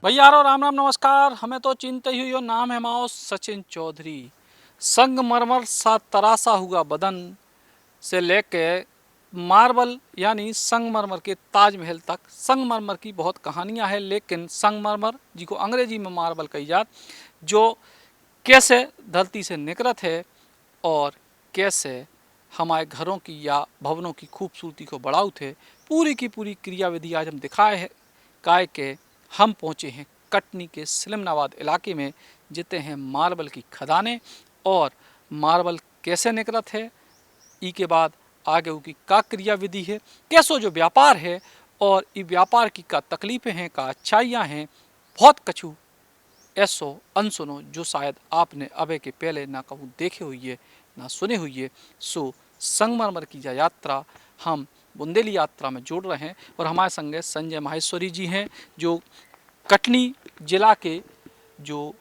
भैया रो राम राम नमस्कार। हमें तो चिंता ही हुई नाम है माओ सचिन चौधरी। संगमरमर सा तरासा हुआ बदन से लेके मार्बल यानी संगमरमर के ताजमहल तक संगमरमर की बहुत कहानियां हैं, लेकिन संगमरमर जी को अंग्रेजी में मार्बल कही जात, जो कैसे धरती से निकलत है और कैसे हमारे घरों की या भवनों की खूबसूरती को बढ़ाऊ थे, पूरी की पूरी क्रियाविधि आज हम दिखाए हैं। काय के हम पहुँचे हैं कटनी के सलिमनाबाद इलाके में, जिते हैं मार्बल की खदानें और मार्बल कैसे निकलत है, ई के बाद आगे की का क्रियाविधि है, कैसो जो व्यापार है और ई व्यापार की का तकलीफ़ें हैं, का अच्छाइयाँ हैं, बहुत कछु ऐसो अनसुनो जो शायद आपने अबे के पहले ना कभी देखे हुई है ना सुने हुई है। सो संगमरमर की यह यात्रा हम बुंदेली यात्रा में जोड़ रहे हैं और हमारे संगे संजय माहेश्वरी जी हैं, जो कटनी जिला के जो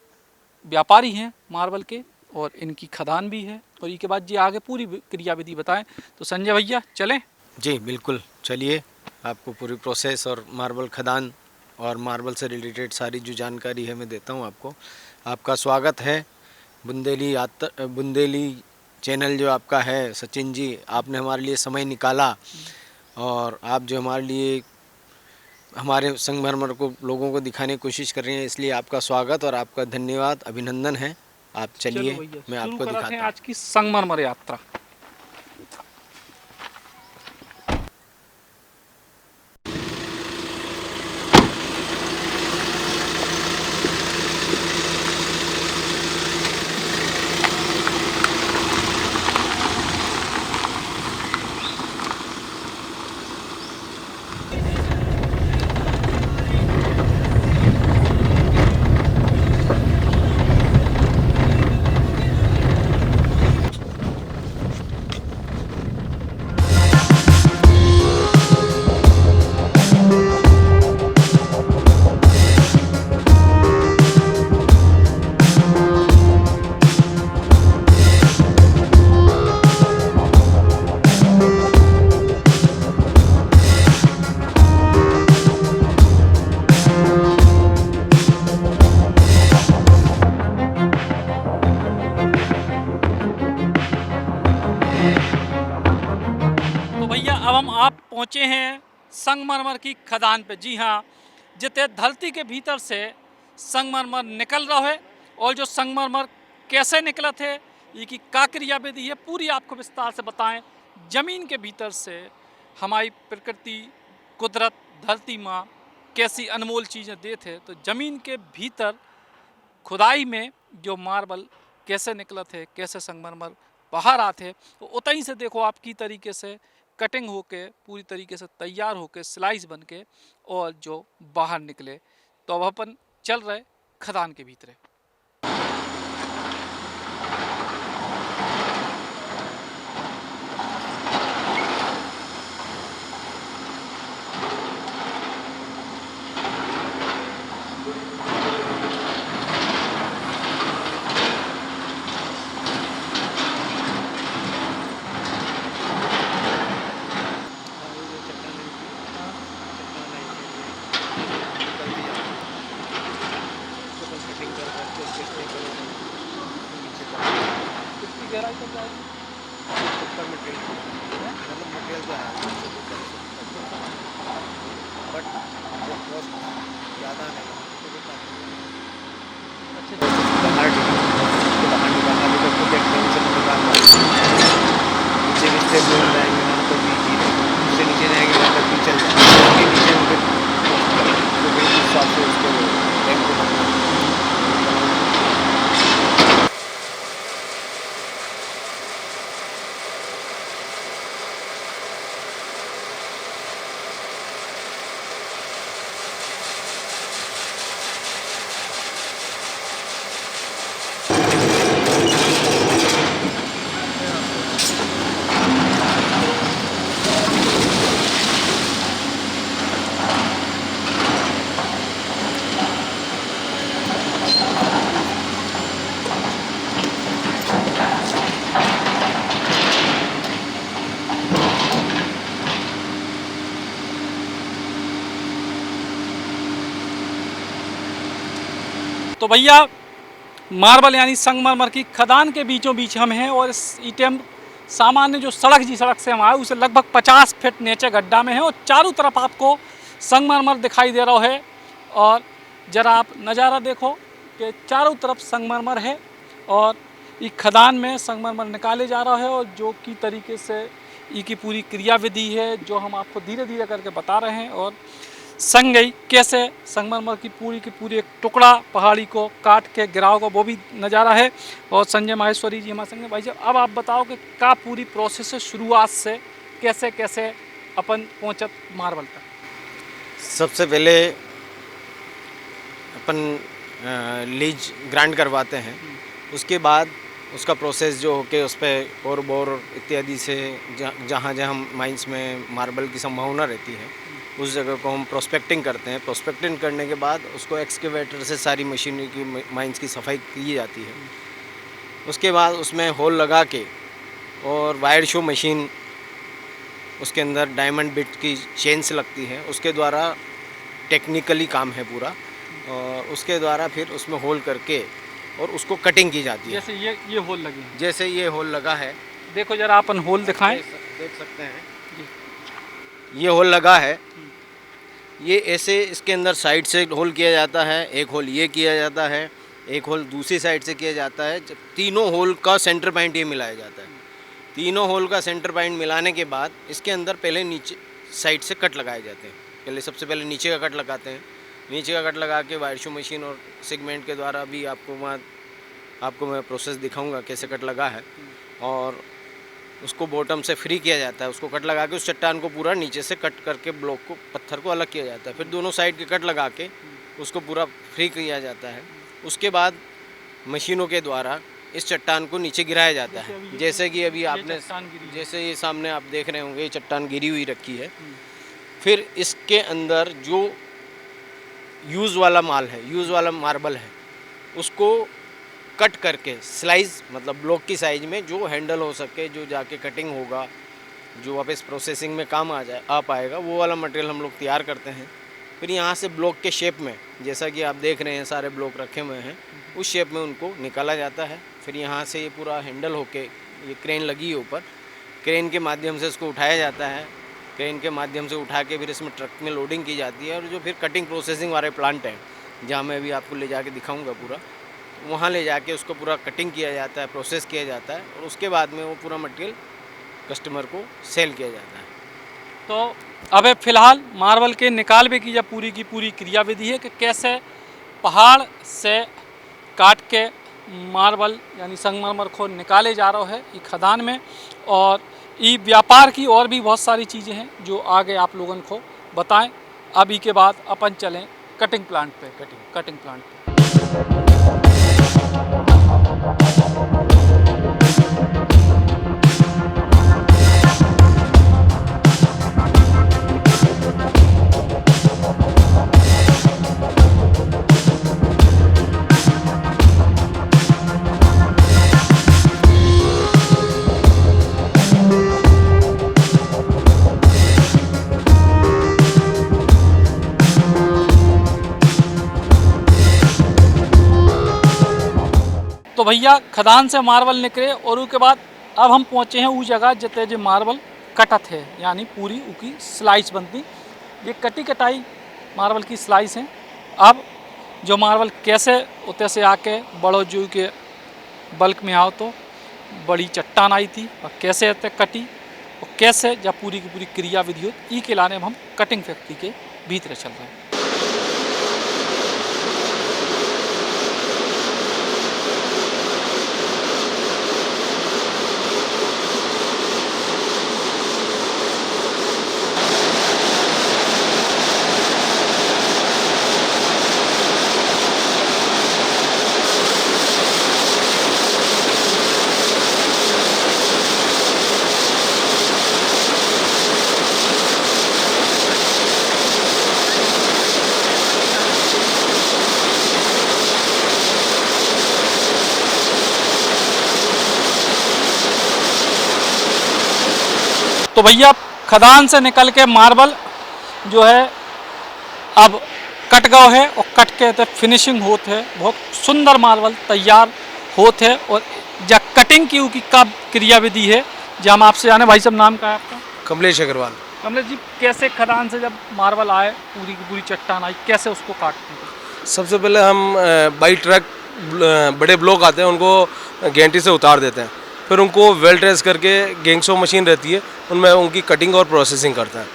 व्यापारी हैं मार्बल के, और इनकी खदान भी है। और इसके बाद जी आगे पूरी क्रियाविधि बताएं। तो संजय भैया चलें। जी बिल्कुल, चलिए आपको पूरी प्रोसेस और मार्बल खदान और मार्बल से रिलेटेड सारी जो जानकारी है मैं देता हूँ आपको। आपका स्वागत है बुंदेली चैनल जो आपका है। सचिन जी, आपने हमारे लिए समय निकाला और आप जो हमारे लिए हमारे संगमरमर को लोगों को दिखाने की कोशिश कर रहे हैं, इसलिए आपका स्वागत और आपका धन्यवाद, अभिनंदन है। आप चलिए, मैं आपको दिखाता हूँ आज की संगमरमर यात्रा। अब हम आप पहुँचे हैं संगमरमर की खदान पे। जी हाँ, जिते धरती के भीतर से संगमरमर निकल रहा है और जो संगमरमर कैसे निकला थे, ये की का क्रियाविधि है, पूरी आपको विस्तार से बताएं। जमीन के भीतर से हमारी प्रकृति, कुदरत, धरती माँ कैसी अनमोल चीज़ें दे थे, तो ज़मीन के भीतर खुदाई में जो मार्बल कैसे निकला थे, कैसे संगमरमर बाहर आते, तो उतहीं से देखो आपकी तरीके से कटिंग होके पूरी तरीके से तैयार होके स्लाइस बन के और जो बाहर निकले। तो अब अपन चल रहे खदान के भीतर। गहराई तक जाएगी ऊपर मटेरियल मतलब मटेरियल तो है बट जो कॉस्ट ज़्यादा नहीं बाहर निकालना भी तो खुद नीचे नीचे बोल जाएंगे वहाँ तो नीचे नीचे जाएंगे वहाँ तक भी चल जाएंगे नीचे उनके हिसाब से उसको बैंक को तो भैया मार्बल यानी संगमरमर की खदान के बीचों बीच हम हैं और इस ईटेम सामान्य जो सड़क से हम आए उसे लगभग 50 फीट नीचे गड्ढा में है और चारों तरफ आपको संगमरमर दिखाई दे रहा है। और ज़रा आप नज़ारा देखो कि चारों तरफ संगमरमर है और ये खदान में संगमरमर निकाले जा रहा है और जो की तरीके से की पूरी क्रियाविधि है जो हम आपको धीरे धीरे करके बता रहे हैं। और संग गई कैसे संगमरमर की पूरी एक टुकड़ा पहाड़ी को काट के गिराव का वो भी नज़ारा है। और संजय माहेश्वरी जी हमारे संग भाई साहब, अब आप बताओ कि क्या पूरी प्रोसेस है शुरुआत से कैसे कैसे अपन पहुँचत मार्बल तक। सबसे पहले अपन लीज ग्रांट करवाते हैं, उसके बाद उसका प्रोसेस जो होके उस पर और बोर इत्यादि से जहाँ जहाँ माइंस में मार्बल की संभावना रहती है उस जगह को हम प्रोस्पेक्टिंग करते हैं। प्रोस्पेक्टिंग करने के बाद उसको एक्सकेवेटर से सारी मशीनरी की माइंस की सफाई की जाती है। उसके बाद उसमें होल लगा के और वायर शो मशीन उसके अंदर डायमंड बिट की चेन्स लगती है, उसके द्वारा टेक्निकली काम है पूरा। और उसके द्वारा फिर उसमें होल करके और उसको कटिंग की जाती है। जैसे ये होल लगे हैं, जैसे ये होल लगा है, देखो जरा अपन होल दिखाएं। देख सकते हैं ये होल लगा है। ये ऐसे इसके अंदर साइड से होल किया जाता है, एक होल ये किया जाता है, एक होल दूसरी साइड से किया जाता है। जब तीनों होल का सेंटर पॉइंट ये मिलाया जाता है। तीनों होल का सेंटर पॉइंट मिलाने के बाद इसके अंदर पहले नीचे साइड से कट लगाए जाते हैं। सबसे पहले नीचे का कट लगाते हैं। नीचे का कट लगा के वायर शो मशीन और सेगमेंट के द्वारा भी आपको मैं प्रोसेस दिखाऊंगा कैसे कट लगा है। और उसको बॉटम से फ्री किया जाता है, उसको कट लगा के उस चट्टान को पूरा नीचे से कट करके ब्लॉक को पत्थर को अलग किया जाता है। फिर दोनों साइड के कट लगा के उसको पूरा फ्री किया जाता है। उसके बाद मशीनों के द्वारा इस चट्टान को नीचे गिराया जाता है। जैसे कि अभी आपने जैसे ये सामने आप देख रहे होंगे, ये चट्टान गिरी हुई रखी है। फिर इसके अंदर जो यूज़ वाला माल है, यूज़ वाला मार्बल है, उसको कट करके स्लाइस मतलब ब्लॉक की साइज में जो हैंडल हो सके, जो जाके कटिंग होगा, जो वापस प्रोसेसिंग में काम आ पाएगा, वो वाला मटेरियल हम लोग तैयार करते हैं। फिर यहाँ से ब्लॉक के शेप में, जैसा कि आप देख रहे हैं सारे ब्लॉक रखे हुए हैं, उस शेप में उनको निकाला जाता है। फिर यहाँ से ये पूरा हैंडल होके, ये क्रेन लगी है ऊपर, क्रेन के माध्यम से इसको उठाया जाता है। क्रेन के माध्यम से उठा के फिर इसमें ट्रक में लोडिंग की जाती है। और जो फिर कटिंग प्रोसेसिंग वाले प्लांट हैं, जहाँ मैं अभी आपको ले जाके दिखाऊंगा पूरा, वहाँ ले जाके उसको पूरा कटिंग किया जाता है, प्रोसेस किया जाता है। और उसके बाद में वो पूरा मटेरियल कस्टमर को सेल किया जाता है। तो अब फ़िलहाल मार्बल के निकालने की जब पूरी की पूरी क्रियाविधि है कि कैसे पहाड़ से काट के मार्बल यानी संगमरमर को निकाले जा रहा है ये खदान में। और ये व्यापार की और भी बहुत सारी चीज़ें हैं जो आगे आप लोगों को बताएं। अभी के बाद अपन चलें कटिंग प्लांट पे। कटिंग प्लांट पे तो भैया खदान से मार्बल निकले और उसके बाद अब हम पहुँचे हैं उस जगह जते जो मार्बल कटत है, यानी पूरी उसकी स्लाइस बनती। ये कटी कटाई मार्बल की स्लाइस है। अब जो मार्बल कैसे उतने से आके बड़ो जू के बल्क में आओ तो बड़ी चट्टान आई थी और कैसे उतने कटी और कैसे जब पूरी की पूरी क्रियाविधि हो, ई के लाने में हम कटिंग फैक्ट्री के भीतर चल रहे हैं। तो भैया खदान से निकल के मार्बल जो है अब कट गए है और कट के ते फिनिशिंग होते है, बहुत सुंदर मार्बल तैयार होते है। और जब कटिंग की कब क्रियाविधि है जो हम आपसे जाने। भाई साहब नाम का है आपका? कमलेश अग्रवाल। कमलेश जी, कैसे खदान से जब मार्बल आए पूरी की पूरी चट्टान आई, कैसे उसको काटते हैं? सबसे पहले हम बाई ट्रक बड़े ब्लॉक आते हैं उनको गेंटी से उतार देते हैं, फिर उनको वेल ट्रेस करके गेंगसो मशीन रहती है उनमें उनकी कटिंग और प्रोसेसिंग करता है।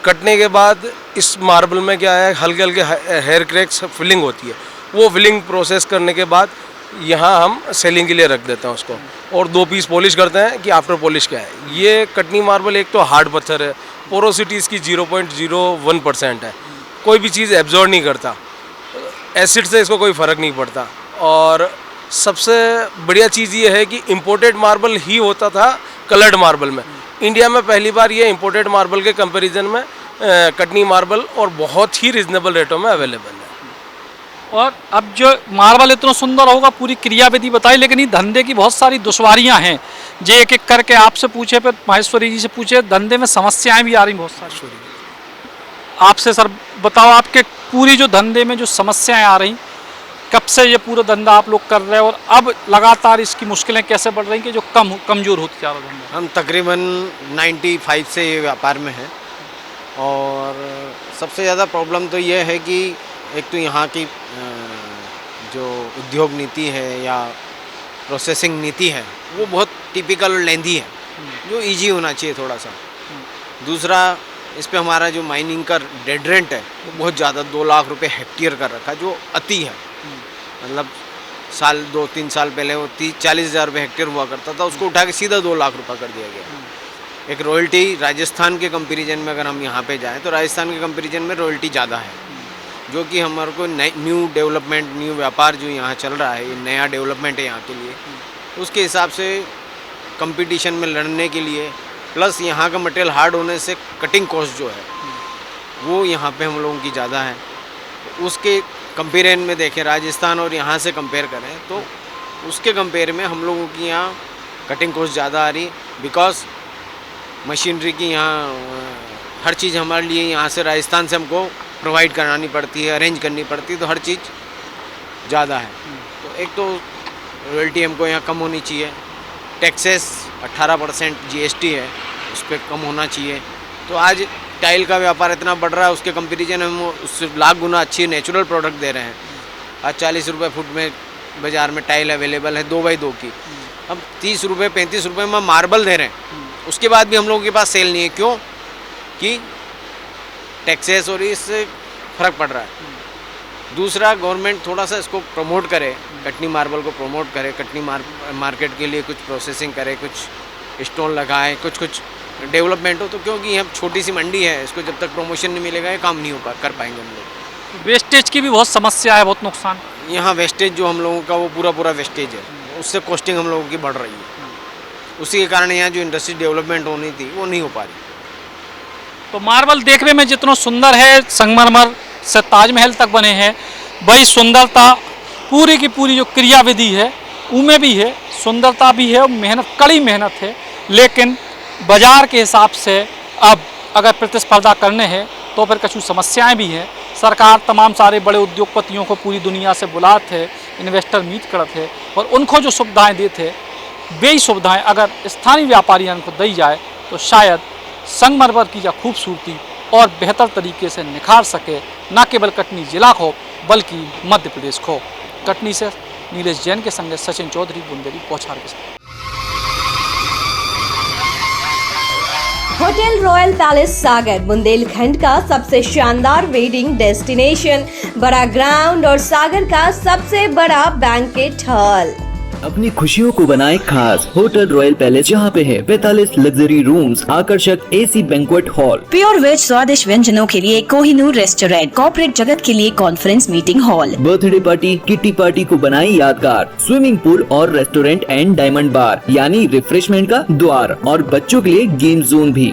कटने के बाद इस मार्बल में क्या है, हल्के हल्के हेयर क्रैक्स फिलिंग होती है, वो फिलिंग प्रोसेस करने के बाद यहाँ हम सेलिंग के लिए रख देते हैं उसको, और 2 पीस पॉलिश करते हैं कि आफ्टर पॉलिश क्या है। ये कटनी मार्बल एक तो हार्ड पत्थर है, पोरोसिटी इसकी 0.01% है, कोई भी चीज़ एब्जॉर्ब नहीं करता, एसिड से इसको कोई फ़र्क नहीं पड़ता। और सबसे बढ़िया चीज़ ये है कि इम्पोर्टेड मार्बल ही होता था कलर्ड मार्बल में। इंडिया में पहली बार ये इम्पोर्टेड मार्बल के कंपैरिजन में कटनी मार्बल और बहुत ही रिजनेबल रेटों में अवेलेबल है। और अब जो मार्बल इतना सुंदर होगा, पूरी क्रियाविधि बताई, लेकिन ये धंधे की बहुत सारी दुश्वारियां हैं। जो एक एक करके आपसे पूछे, फिर माहेश्वरी जी से पूछे, धंधे में समस्याएं भी आ रही बहुत सारी। आपसे सर बताओ, आपके पूरी जो धंधे में जो समस्याएं आ रही, कब से ये पूरा धंधा आप लोग कर रहे हैं और अब लगातार इसकी मुश्किलें कैसे बढ़ रही कि जो कमज़ोर होती जा रहा धंधा? हम तकरीबन 95 से ये व्यापार में हैं, और सबसे ज़्यादा प्रॉब्लम तो ये है कि एक तो यहाँ की जो उद्योग नीति है या प्रोसेसिंग नीति है वो बहुत टिपिकल और लेंदी है, जो इजी होना चाहिए थोड़ा सा। दूसरा, इस पे हमारा जो माइनिंग का डेड रेंट है वो बहुत ज़्यादा 2 लाख रुपए हेक्टेयर कर रखा, जो अति है। मतलब 2-3 साल पहले वो 30-40 हज़ार रुपये हेक्टेयर हुआ करता था, उसको उठा के सीधा 2 लाख रुपये कर दिया गया। एक रॉयल्टी राजस्थान के कंपैरिजन में अगर हम यहाँ पे जाएं तो राजस्थान के कंपैरिजन में रॉयल्टी ज़्यादा है, जो कि हमारे को न्यू डेवलपमेंट, न्यू व्यापार जो यहाँ चल रहा है, ये नया डेवलपमेंट है यहाँ के लिए, उसके हिसाब से कंपटीशन में लड़ने के लिए, प्लस यहाँ का मटेरियल हार्ड होने से कटिंग कॉस्ट जो है वो यहाँ पे हम लोगों की ज़्यादा है। उसके कंपेरिजन में देखें, राजस्थान और यहाँ से कंपेयर करें तो उसके कंपेयर में हम लोगों की यहाँ कटिंग कॉस्ट ज़्यादा आ रही, बिकॉज मशीनरी की यहाँ हर चीज़ हमारे लिए यहाँ से राजस्थान से हमको प्रोवाइड करानी पड़ती है, अरेंज करनी पड़ती है, तो हर चीज़ ज़्यादा है। तो एक तो रॉयल्टी हमको यहाँ कम होनी चाहिए, टैक्सेस 18% GST है, उस पर कम होना चाहिए। तो आज टाइल का व्यापार इतना बढ़ रहा है, उसके कंपैरिजन हम उससे लाख गुना अच्छी नेचुरल प्रोडक्ट दे रहे हैं। आज 40 रुपये फुट में बाज़ार में टाइल अवेलेबल है 2x2 की, हम 30 रुपये 35 रुपये में मार्बल दे रहे हैं, उसके बाद भी हम लोगों के पास सेल नहीं है। क्यों? कि टैक्सेस और इससे फ़र्क पड़ रहा है। दूसरा, गवर्नमेंट थोड़ा सा इसको प्रमोट करे, कटनी मार्बल को प्रमोट करे, कटनी मार्केट के लिए कुछ प्रोसेसिंग करे, कुछ स्टॉल लगाए, कुछ डेवलपमेंट हो। तो क्योंकि यहाँ छोटी सी मंडी है, इसको जब तक प्रमोशन नहीं मिलेगा ये काम नहीं कर पाएंगे हम लोग। वेस्टेज की भी बहुत समस्या है, बहुत नुकसान। यहाँ वेस्टेज जो हम लोगों का वो पूरा वेस्टेज है, उससे कॉस्टिंग हम लोगों की बढ़ रही है। उसी के कारण यहाँ जो इंडस्ट्री डेवलपमेंट होनी थी वो नहीं हो पा रही। तो मार्बल देखने में जितना सुंदर है, संगमरमर से ताजमहल तक बने हैं, वही सुंदरता पूरी की पूरी जो क्रियाविधि है उनमें भी है, सुंदरता भी है और मेहनत, कड़ी मेहनत है। लेकिन बाजार के हिसाब से अब अगर प्रतिस्पर्धा करने हैं तो फिर कुछ समस्याएं भी हैं। सरकार तमाम सारे बड़े उद्योगपतियों को पूरी दुनिया से बुलाते हैं, इन्वेस्टर मीट करते हैं और उनको जो सुविधाएं देते, वही सुविधाएं अगर स्थानीय व्यापारियों को दी जाए तो शायद संगमरमर की यह खूबसूरती और बेहतर तरीके से निखार सके, न केवल कटनी जिला को बल्कि मध्य प्रदेश को। कटनी से नीलेश जैन के संग सचिन चौधरी, बुंदेली पौछार के साथ। होटल रॉयल पैलेस सागर बुंदेलखंड का सबसे शानदार वेडिंग डेस्टिनेशन, बड़ा ग्राउंड और सागर का सबसे बड़ा बैंकेट हॉल। अपनी खुशियों को बनाए खास। होटल रॉयल पैलेस जहाँ पे है 45 लग्जरी रूम्स, आकर्षक AC banquet hall, pure veg स्वादिष्ट व्यंजनों के लिए कोहिनूर रेस्टोरेंट, कॉर्पोरेट जगत के लिए conference meeting hall, birthday party, kitty party को बनाई यादगार, स्विमिंग पूल और रेस्टोरेंट एंड डायमंड बार यानी रिफ्रेशमेंट का द्वार, और बच्चों के लिए गेम जोन भी।